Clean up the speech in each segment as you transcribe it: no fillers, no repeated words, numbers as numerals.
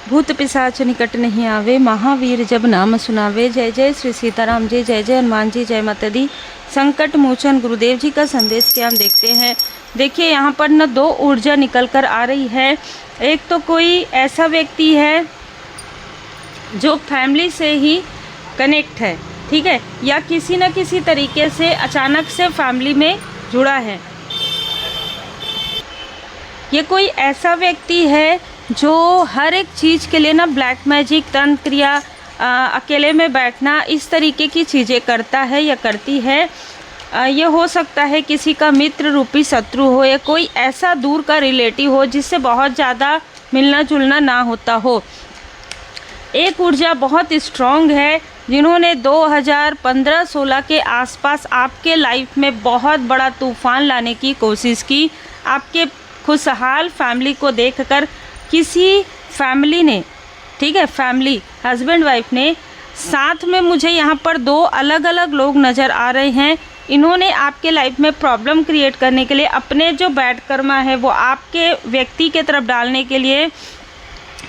भूत पिशाच निकट नहीं आवे, महावीर जब नाम सुनावे। जय जय श्री सीताराम जी, जय जय हनुमान जी, जय माता दी। संकट मोचन गुरुदेव जी का संदेश क्या हम देखते हैं। देखिए यहाँ पर न दो ऊर्जा निकल कर आ रही है। एक तो कोई ऐसा व्यक्ति है जो फैमिली से ही कनेक्ट है, ठीक है, या किसी न किसी तरीके से अचानक से फैमिली में जुड़ा है। ये कोई ऐसा व्यक्ति है जो हर एक चीज़ के लिए ना ब्लैक मैजिक, तंत्र क्रिया, अकेले में बैठना, इस तरीके की चीज़ें करता है या करती है। ये हो सकता है किसी का मित्र रूपी शत्रु हो या कोई ऐसा दूर का रिलेटिव हो जिससे बहुत ज़्यादा मिलना जुलना ना होता हो। एक ऊर्जा बहुत स्ट्रॉन्ग है जिन्होंने 2015-16 के आसपास आपके लाइफ में बहुत बड़ा तूफान लाने की कोशिश की। आपके खुशहाल फैमिली को देखकर किसी फैमिली ने, ठीक है, फैमिली हस्बैंड वाइफ ने, साथ में मुझे यहाँ पर दो अलग अलग लोग नज़र आ रहे हैं। इन्होंने आपके लाइफ में प्रॉब्लम क्रिएट करने के लिए अपने जो बैड कर्मा है वो आपके व्यक्ति के तरफ डालने के लिए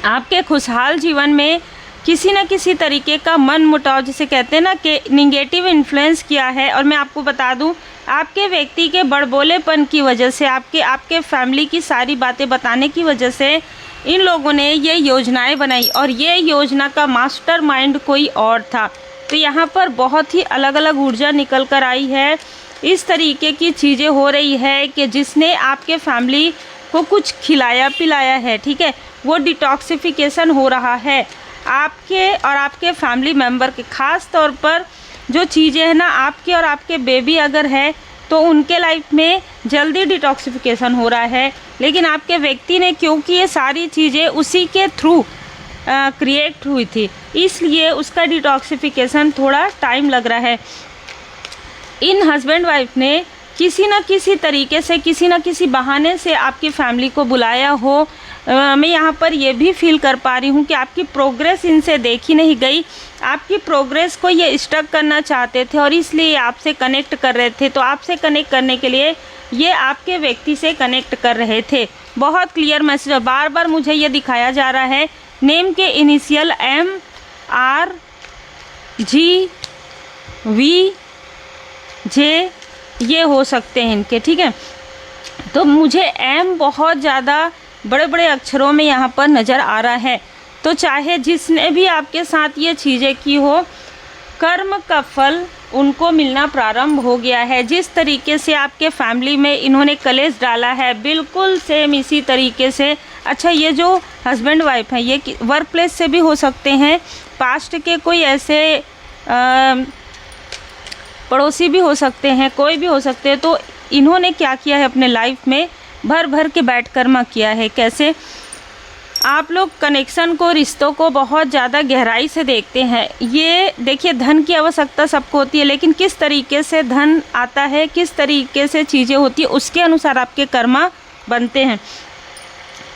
आपके खुशहाल जीवन में किसी न किसी तरीके का मन मुटाव, जिसे कहते हैं ना कि निगेटिव इन्फ्लुएंस किया है। और मैं आपको बता दूं, आपके व्यक्ति के बड़बोलेपन की वजह से, आपके फैमिली की सारी बातें बताने की वजह से इन लोगों ने ये योजनाएं बनाई और ये योजना का मास्टरमाइंड कोई और था। तो यहाँ पर बहुत ही अलग अलग ऊर्जा निकल कर आई है। इस तरीके की चीज़ें हो रही है कि जिसने आपके फैमिली को कुछ खिलाया पिलाया है, ठीक है, वो डिटॉक्सिफिकेशन हो रहा है आपके और आपके फैमिली मेम्बर के। ख़ास तौर पर जो चीज़ें हैं ना, आपके और आपके बेबी अगर है तो उनके लाइफ में जल्दी डिटॉक्सिफिकेशन हो रहा है। लेकिन आपके व्यक्ति ने, क्योंकि ये सारी चीज़ें उसी के थ्रू क्रिएट हुई थी, इसलिए उसका डिटॉक्सिफिकेशन थोड़ा टाइम लग रहा है। इन हस्बैंड वाइफ ने किसी न किसी तरीके से, किसी न किसी बहाने से आपकी फैमिली को बुलाया हो। मैं यहाँ पर ये भी फील कर पा रही हूँ कि आपकी प्रोग्रेस इनसे देखी नहीं गई। आपकी प्रोग्रेस को ये स्टक करना चाहते थे और इसलिए आपसे कनेक्ट कर रहे थे। तो आपसे कनेक्ट करने के लिए ये आपके व्यक्ति से कनेक्ट कर रहे थे। बहुत क्लियर मैसेज, और बार बार मुझे ये दिखाया जा रहा है नेम के initial M, R, G, V, J ये हो सकते हैं इनके, ठीक है। तो मुझे M बहुत ज़्यादा बड़े बड़े अक्षरों में यहाँ पर नज़र आ रहा है। तो चाहे जिसने भी आपके साथ ये चीज़ें की हो, कर्म का फल उनको मिलना प्रारंभ हो गया है। जिस तरीके से आपके फैमिली में इन्होंने कलेश डाला है, बिल्कुल सेम इसी तरीके से। अच्छा, ये जो हस्बैंड वाइफ हैं ये वर्क प्लेस से भी हो सकते हैं, पास्ट के कोई ऐसे पड़ोसी भी हो सकते हैं, कोई भी हो सकते हैं। तो इन्होंने क्या किया है अपने लाइफ में, भर भर के बैड कर्मा किया है। कैसे आप लोग कनेक्शन को, रिश्तों को बहुत ज़्यादा गहराई से देखते हैं। ये देखिए, धन की आवश्यकता सबको होती है, लेकिन किस तरीके से धन आता है, किस तरीके से चीज़ें होती है, उसके अनुसार आपके कर्मा बनते हैं।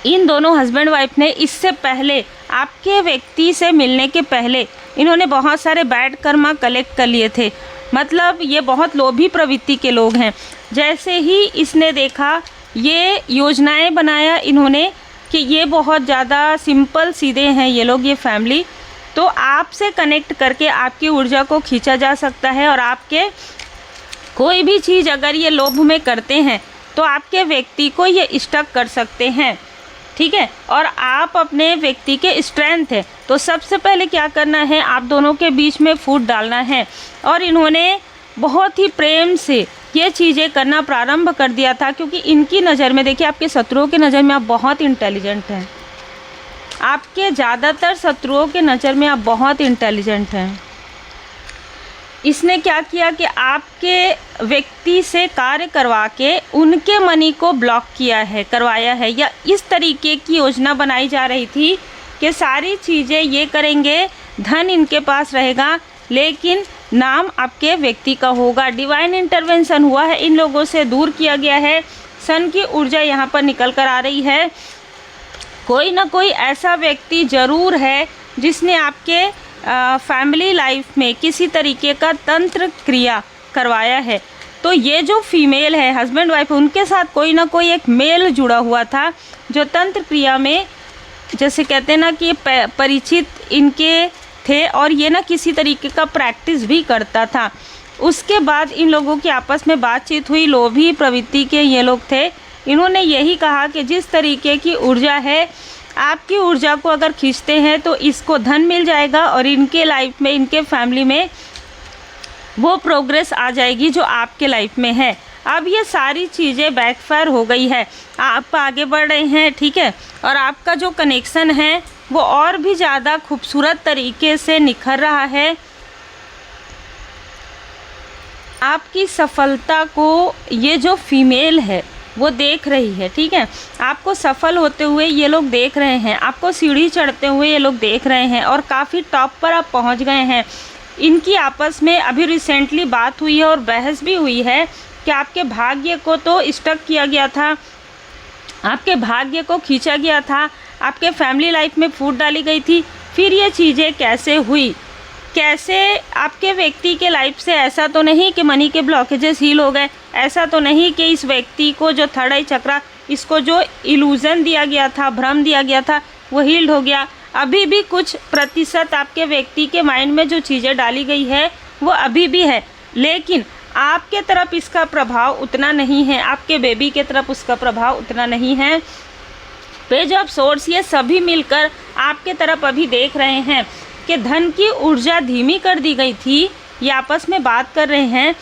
इन दोनों हस्बैंड वाइफ ने इससे पहले, आपके व्यक्ति से मिलने के पहले, इन्होंने बहुत सारे बैड कर्मा कलेक्ट कर लिए थे। मतलब ये बहुत लोभी प्रवृत्ति के लोग हैं। जैसे ही इसने देखा, ये योजनाएं बनाया इन्होंने कि ये बहुत ज़्यादा सिंपल सीधे हैं ये लोग, ये फैमिली, तो आपसे कनेक्ट करके आपकी ऊर्जा को खींचा जा सकता है। और आपके कोई भी चीज़ अगर ये लोभ में करते हैं तो आपके व्यक्ति को ये स्टक कर सकते हैं, ठीक है। और आप अपने व्यक्ति के स्ट्रेंथ है, तो सबसे पहले क्या करना है, आप दोनों के बीच में फूट डालना है। और इन्होंने बहुत ही प्रेम से ये चीज़ें करना प्रारंभ कर दिया था, क्योंकि इनकी नज़र में, देखिए, आपके शत्रुओं की नज़र में आप बहुत इंटेलिजेंट हैं। आपके ज़्यादातर शत्रुओं के नज़र में आप बहुत इंटेलिजेंट हैं। इसने क्या किया कि आपके व्यक्ति से कार्य करवा के उनके मनी को ब्लॉक किया है, करवाया है, या इस तरीके की योजना बनाई जा रही थी कि सारी चीज़ें ये करेंगे, धन इनके पास रहेगा, लेकिन नाम आपके व्यक्ति का होगा। डिवाइन इंटरवेंशन हुआ है, इन लोगों से दूर किया गया है। सन की ऊर्जा यहाँ पर निकल कर आ रही है। कोई ना कोई ऐसा व्यक्ति ज़रूर है जिसने आपके फैमिली लाइफ में किसी तरीके का तंत्र क्रिया करवाया है। तो ये जो फीमेल है, हस्बैंड वाइफ, उनके साथ कोई ना कोई एक मेल जुड़ा हुआ था जो तंत्र क्रिया में जैसे कहते हैं ना कि परिचित इनके थे और ये ना किसी तरीके का प्रैक्टिस भी करता था। उसके बाद इन लोगों की आपस में बातचीत हुई। लोभी प्रवृत्ति के ये लोग थे। इन्होंने यही कहा कि जिस तरीके की ऊर्जा है, आपकी ऊर्जा को अगर खींचते हैं तो इसको धन मिल जाएगा और इनके लाइफ में, इनके फैमिली में वो प्रोग्रेस आ जाएगी जो आपके लाइफ में है। अब ये सारी चीज़ें बैकफायर हो गई है, आप आगे बढ़ रहे हैं, ठीक है, और आपका जो कनेक्शन है वो और भी ज़्यादा खूबसूरत तरीके से निखर रहा है। आपकी सफलता को ये जो फीमेल है वो देख रही है, ठीक है, आपको सफल होते हुए ये लोग देख रहे हैं, आपको सीढ़ी चढ़ते हुए ये लोग देख रहे हैं और काफ़ी टॉप पर आप पहुंच गए हैं। इनकी आपस में अभी रिसेंटली बात हुई है और बहस भी हुई है कि आपके भाग्य को तो स्टक किया गया था, आपके भाग्य को खींचा गया था, आपके फैमिली लाइफ में फूट डाली गई थी, फिर ये चीज़ें कैसे हुई, कैसे आपके व्यक्ति के लाइफ से ऐसा तो नहीं कि मनी के ब्लॉकेजेस हील हो गए, ऐसा तो नहीं कि इस व्यक्ति को जो थर्ड आई चक्रा, इसको जो इल्यूज़न दिया गया था, भ्रम दिया गया था, वो हील्ड हो गया। अभी भी कुछ प्रतिशत आपके व्यक्ति के माइंड में जो चीज़ें डाली गई है वो अभी भी है, लेकिन आपके तरफ इसका प्रभाव उतना नहीं है, आपके बेबी के तरफ उसका प्रभाव उतना नहीं है। पेज ऑफ सोर्स ये सभी मिलकर आपके तरफ अभी देख रहे हैं कि धन की ऊर्जा धीमी कर दी गई थी, ये आपस में बात कर रहे हैं।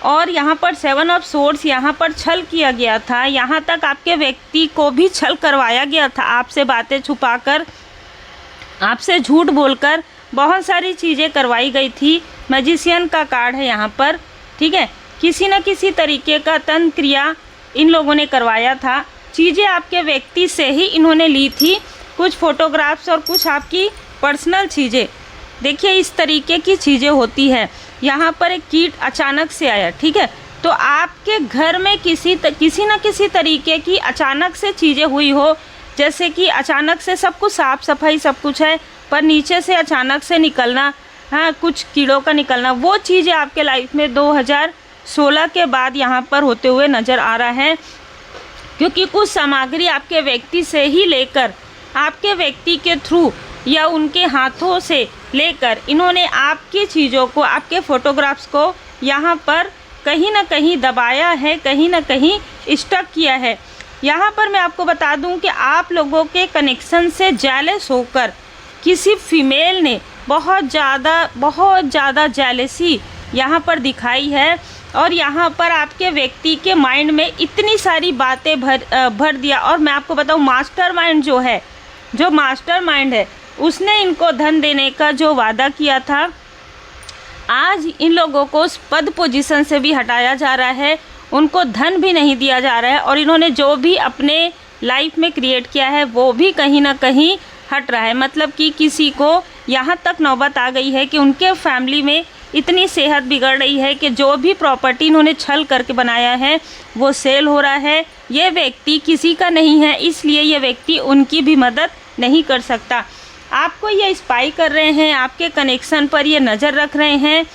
और यहाँ पर 7 ऑफ सोर्स, यहाँ पर छल किया गया था, यहाँ तक आपके व्यक्ति को भी छल करवाया गया था, आपसे बातें छुपाकर, आपसे झूठ बोलकर बहुत सारी चीज़ें करवाई गई थी। मैजिशियन का कार्ड है यहाँ पर, ठीक है, किसी न किसी तरीके का तंत्र क्रिया इन लोगों ने करवाया था, चीज़ें आपके व्यक्ति से ही इन्होंने ली थी, कुछ फोटोग्राफ्स और कुछ आपकी पर्सनल चीज़ें। देखिए इस तरीके की चीज़ें होती है। यहाँ पर एक कीट अचानक से आया, ठीक है, तो आपके घर में किसी न किसी तरीके की अचानक से चीज़ें हुई हो, जैसे कि अचानक से सब कुछ साफ़ सफाई सब कुछ है, पर नीचे से अचानक से निकलना, हाँ, कुछ कीड़ों का निकलना, वो चीज़ें आपके लाइफ में 2016 के बाद यहाँ पर होते हुए नज़र आ रहा है। क्योंकि कुछ सामग्री आपके व्यक्ति से ही लेकर, आपके व्यक्ति के थ्रू या उनके हाथों से लेकर इन्होंने आपकी चीज़ों को, आपके फ़ोटोग्राफ्स को यहाँ पर कहीं ना कहीं दबाया है, कहीं ना कहीं स्टक किया है। यहाँ पर मैं आपको बता दूँ कि आप लोगों के कनेक्शन से जेलस होकर किसी फीमेल ने बहुत ज़्यादा जेलसी यहाँ पर दिखाई है और यहाँ पर आपके व्यक्ति के माइंड में इतनी सारी बातें भर दिया। और मैं आपको बताऊँ, मास्टरमाइंड जो है, जो मास्टरमाइंड है, उसने इनको धन देने का जो वादा किया था, आज इन लोगों को उस पद पोजीशन से भी हटाया जा रहा है, उनको धन भी नहीं दिया जा रहा है और इन्होंने जो भी अपने लाइफ में क्रिएट किया है वो भी कहीं ना कहीं हट रहा है। मतलब कि किसी को यहाँ तक नौबत आ गई है कि उनके फैमिली में इतनी सेहत बिगड़ रही है कि जो भी प्रॉपर्टी इन्होंने छल करके बनाया है वो सेल हो रहा है। ये व्यक्ति किसी का नहीं है, इसलिए ये व्यक्ति उनकी भी मदद नहीं कर सकता। आपको ये स्पाई कर रहे हैं, आपके कनेक्शन पर ये नज़र रख रहे हैं,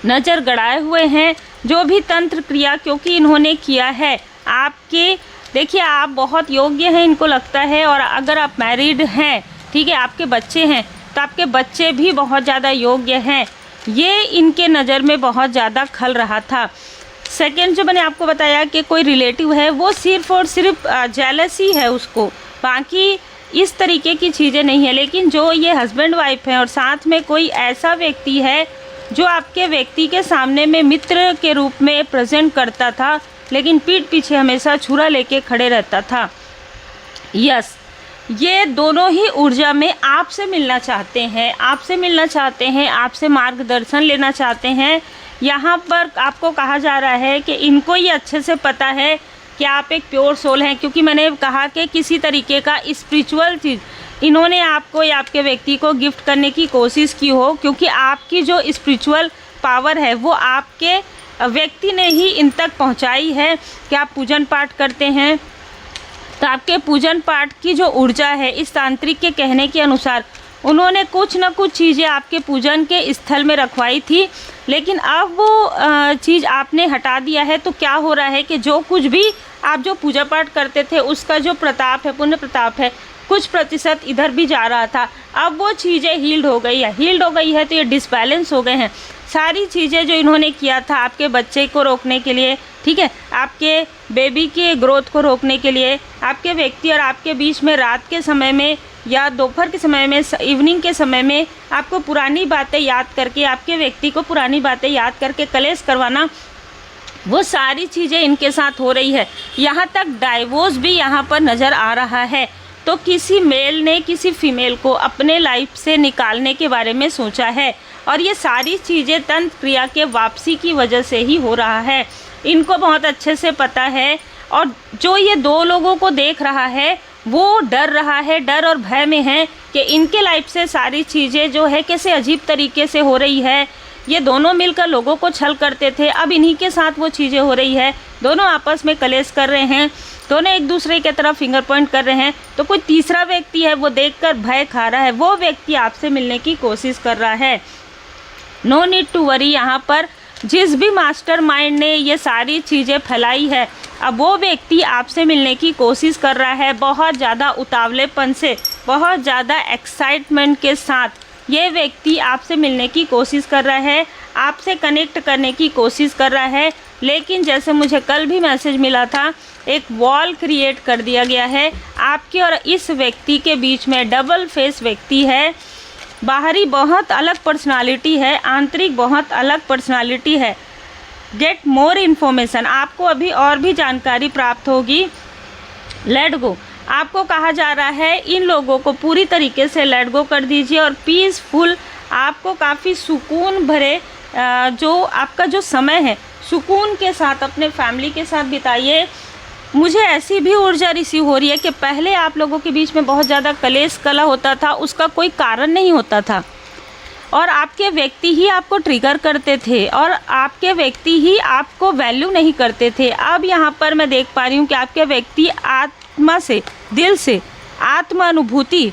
नज़र गड़ाए हुए हैं। जो भी तंत्र क्रिया क्योंकि इन्होंने किया है आपके, देखिए आप बहुत योग्य हैं इनको लगता है, और अगर आप मैरिड हैं, ठीक है, आपके बच्चे हैं, तो आपके बच्चे भी बहुत ज़्यादा योग्य हैं। ये इनके नज़र में बहुत ज़्यादा खल रहा था। सेकंड जो मैंने आपको बताया कि कोई रिलेटिव है, वो सिर्फ़ और सिर्फ जेलसी है उसको, बाकी इस तरीके की चीज़ें नहीं है। लेकिन जो ये हस्बैंड वाइफ है और साथ में कोई ऐसा व्यक्ति है जो आपके व्यक्ति के सामने में मित्र के रूप में प्रेजेंट करता था, लेकिन पीठ पीछे हमेशा छुरा लेके खड़े रहता था। यस, ये दोनों ही ऊर्जा में आपसे मिलना चाहते हैं, आपसे मिलना चाहते हैं, आपसे मार्गदर्शन लेना चाहते हैं। यहाँ पर आपको कहा जा रहा है कि इनको ये अच्छे से पता है कि आप एक प्योर सोल हैं, क्योंकि मैंने कहा कि किसी तरीके का स्पिरिचुअल चीज़ इन्होंने आपको या आपके व्यक्ति को गिफ्ट करने की कोशिश की हो, क्योंकि आपकी जो स्पिरिचुअल पावर है वो आपके व्यक्ति ने ही इन तक पहुंचाई है कि आप पूजन पाठ करते हैं। तो आपके पूजन पाठ की जो ऊर्जा है, इस तांत्रिक के कहने के अनुसार उन्होंने कुछ न कुछ चीज़ें आपके पूजन के स्थल में रखवाई थी, लेकिन अब वो चीज़ आपने हटा दिया है। तो क्या हो रहा है कि जो कुछ भी आप जो पूजा पाठ करते थे उसका जो प्रताप है, पुण्य प्रताप है, कुछ प्रतिशत इधर भी जा रहा था, अब वो चीज़ें हील्ड हो गई है तो ये डिसबैलेंस हो गए हैं। सारी चीज़ें जो इन्होंने किया था आपके बच्चे को रोकने के लिए, ठीक है, आपके बेबी के ग्रोथ को रोकने के लिए, आपके व्यक्ति और आपके बीच में रात के समय में या दोपहर के समय में, इवनिंग के समय में आपको पुरानी बातें याद करके, आपके व्यक्ति को पुरानी बातें याद करके कलेश करवाना, वो सारी चीज़ें इनके साथ हो रही है। यहाँ तक डाइवोर्स भी यहाँ पर नज़र आ रहा है। तो किसी मेल ने किसी फीमेल को अपने लाइफ से निकालने के बारे में सोचा है और ये सारी चीज़ें तंत्र क्रिया के वापसी की वजह से ही हो रहा है। इनको बहुत अच्छे से पता है और जो ये दो लोगों को देख रहा है वो डर रहा है, डर और भय में है कि इनके लाइफ से सारी चीज़ें जो है कैसे अजीब तरीके से हो रही है। ये दोनों मिलकर लोगों को छल करते थे, अब इन्हीं के साथ वो चीज़ें हो रही है। दोनों आपस में कलेश कर रहे हैं, दोनों एक दूसरे के तरफ फिंगर पॉइंट कर रहे हैं। तो कोई तीसरा व्यक्ति है वो देखकर भय खा रहा है, वो व्यक्ति आपसे मिलने की कोशिश कर रहा है। No need to worry. यहाँ पर जिस भी मास्टरमाइंड ने ये सारी चीज़ें फैलाई है, अब वो व्यक्ति आपसे मिलने की कोशिश कर रहा है बहुत ज़्यादा उतावलेपन से, बहुत ज़्यादा एक्साइटमेंट के साथ ये व्यक्ति आपसे मिलने की कोशिश कर रहा है, आपसे कनेक्ट करने की कोशिश कर रहा है। लेकिन जैसे मुझे कल भी मैसेज मिला था, एक वॉल क्रिएट कर दिया गया है आपके और इस व्यक्ति के बीच में। डबल फेस व्यक्ति है, बाहरी बहुत अलग पर्सनालिटी है, आंतरिक बहुत अलग पर्सनालिटी है। गेट मोर इन्फॉर्मेशन, आपको अभी और भी जानकारी प्राप्त होगी। लेट गो, आपको कहा जा रहा है इन लोगों को पूरी तरीके से लेट गो कर दीजिए और पीसफुल, आपको काफ़ी सुकून भरे जो आपका जो समय है सुकून के साथ अपने फैमिली के साथ बिताइए। मुझे ऐसी भी ऊर्जा रिसीव हो रही है कि पहले आप लोगों के बीच में बहुत ज़्यादा कलेश कला होता था, उसका कोई कारण नहीं होता था और आपके व्यक्ति ही आपको ट्रिगर करते थे और आपके व्यक्ति ही आपको वैल्यू नहीं करते थे। अब यहाँ पर मैं देख पा रही हूँ कि आपके व्यक्ति आत्मा से, दिल से, आत्मा अनुभूति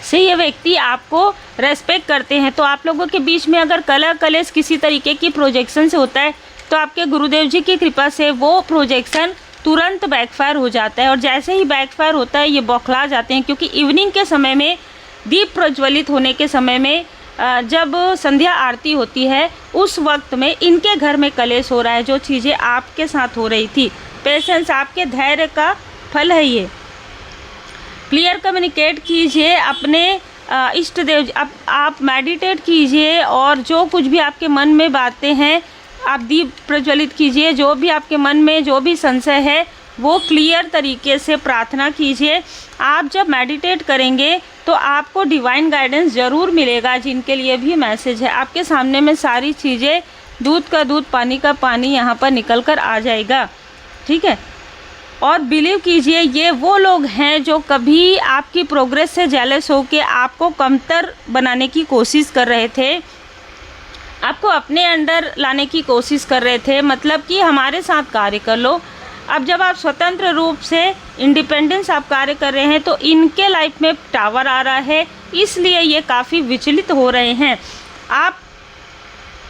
से ये व्यक्ति आपको रेस्पेक्ट करते हैं। तो आप लोगों के बीच में अगर कलह कलेश किसी तरीके की प्रोजेक्शन से होता है तो आपके गुरुदेव जी की कृपा से वो प्रोजेक्शन तुरंत बैकफायर हो जाता है और जैसे ही बैकफायर होता है ये बौखला जाते हैं, क्योंकि इवनिंग के समय में, दीप प्रज्वलित होने के समय में, जब संध्या आरती होती है उस वक्त में इनके घर में कलेश हो रहा है। जो चीज़ें आपके साथ हो रही थी, पेशेंस, आपके धैर्य का फल है ये। क्लियर कम्युनिकेट कीजिए अपने इष्ट देव, आप मेडिटेट कीजिए और जो कुछ भी आपके मन में बातें हैं आप दीप प्रज्वलित कीजिए। जो भी आपके मन में जो भी संशय है वो क्लियर तरीके से प्रार्थना कीजिए। आप जब मेडिटेट करेंगे तो आपको डिवाइन गाइडेंस ज़रूर मिलेगा। जिनके लिए भी मैसेज है, आपके सामने में सारी चीज़ें, दूध का दूध, पानी का पानी यहाँ पर निकल कर आ जाएगा, ठीक है। और बिलीव कीजिए ये वो लोग हैं जो कभी आपकी प्रोग्रेस से जेलस होकर आपको कमतर बनाने की कोशिश कर रहे थे, आपको अपने अंडर लाने की कोशिश कर रहे थे, मतलब कि हमारे साथ कार्य कर लो। अब जब आप स्वतंत्र रूप से इंडिपेंडेंस आप कार्य कर रहे हैं तो इनके लाइफ में टावर आ रहा है, इसलिए ये काफ़ी विचलित हो रहे हैं। आप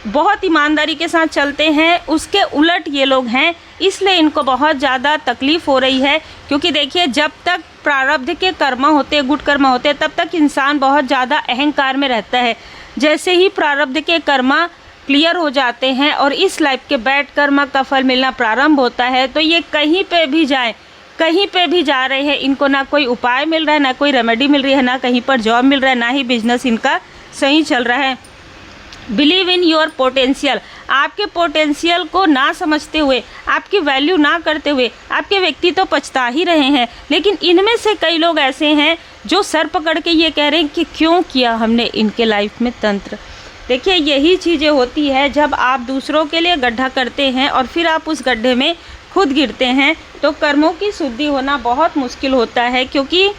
बहुत ईमानदारी के साथ चलते हैं, उसके उलट ये लोग हैं, इसलिए इनको बहुत ज़्यादा तकलीफ़ हो रही है। क्योंकि देखिए जब तक प्रारब्ध के कर्म होते, गुड कर्म होते, तब तक इंसान बहुत ज़्यादा अहंकार में रहता है। जैसे ही प्रारब्ध के कर्मा क्लियर हो जाते हैं और इस लाइफ के बैड कर्म का फल मिलना प्रारंभ होता है तो ये कहीं पे भी जाएं, कहीं पे भी जा रहे हैं, इनको ना कोई उपाय मिल रहा है, ना कोई रेमेडी मिल रही है, ना कहीं पर जॉब मिल रहा है, ना ही बिजनेस इनका सही चल रहा है। बिलीव इन योर पोटेंशियल, आपके पोटेंशियल को ना समझते हुए, आपकी वैल्यू ना करते हुए आपके व्यक्ति तो पछता ही रहे हैं। लेकिन इनमें से कई लोग ऐसे हैं जो सर पकड़ के ये कह रहे हैं कि क्यों किया हमने इनके लाइफ में तंत्र। देखिए यही चीज़ें होती है जब आप दूसरों के लिए गड्ढा करते हैं और फिर आप उस गड्ढे में खुद गिरते हैं तो कर्मों की शुद्धि होना बहुत मुश्किल होता है, क्योंकि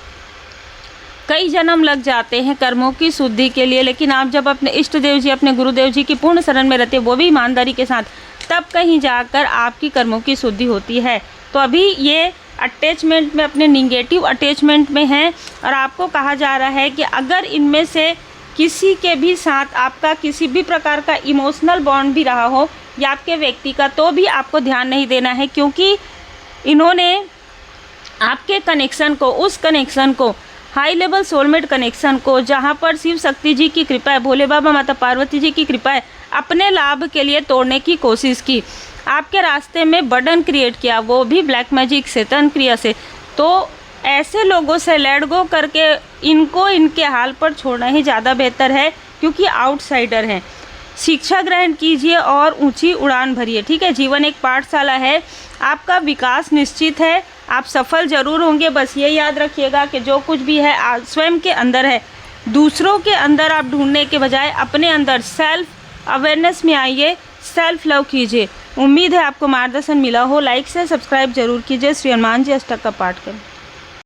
कई जन्म लग जाते हैं कर्मों की शुद्धि के लिए। लेकिन आप जब अपने इष्ट देव जी, अपने गुरुदेव जी की पूर्ण शरण में रहते हैं, वो भी ईमानदारी के साथ, तब कहीं जाकर आपकी कर्मों की शुद्धि होती है। तो अभी ये अटैचमेंट में, अपने निगेटिव अटैचमेंट में हैं और आपको कहा जा रहा है कि अगर इनमें से किसी के भी साथ आपका किसी भी प्रकार का इमोशनल बॉन्ड भी रहा हो या आपके व्यक्ति का, तो भी आपको ध्यान नहीं देना है, क्योंकि इन्होंने आपके कनेक्शन को, उस कनेक्शन को, हाई लेवल सोलमेट कनेक्शन को, जहाँ पर शिव शक्ति जी की कृपा है, भोले बाबा माता पार्वती जी की कृपा है, अपने लाभ के लिए तोड़ने की कोशिश की, आपके रास्ते में बर्डन क्रिएट किया, वो भी ब्लैक मैजिक से, तंत्र क्रिया से। तो ऐसे लोगों से लेट गो करके इनको इनके हाल पर छोड़ना ही ज़्यादा बेहतर है, क्योंकि आउटसाइडर हैं। शिक्षा ग्रहण कीजिए और ऊंची उड़ान भरिए, ठीक है। जीवन एक पाठशाला है, आपका विकास निश्चित है, आप सफल जरूर होंगे। बस ये याद रखिएगा कि जो कुछ भी है स्वयं के अंदर है, दूसरों के अंदर आप ढूंढने के बजाय अपने अंदर सेल्फ अवेयरनेस में आइए, सेल्फ लव कीजिए। उम्मीद है आपको मार्गदर्शन मिला हो। लाइक से सब्सक्राइब जरूर कीजिए। श्री हनुमान जी अष्टक का पाठ करें।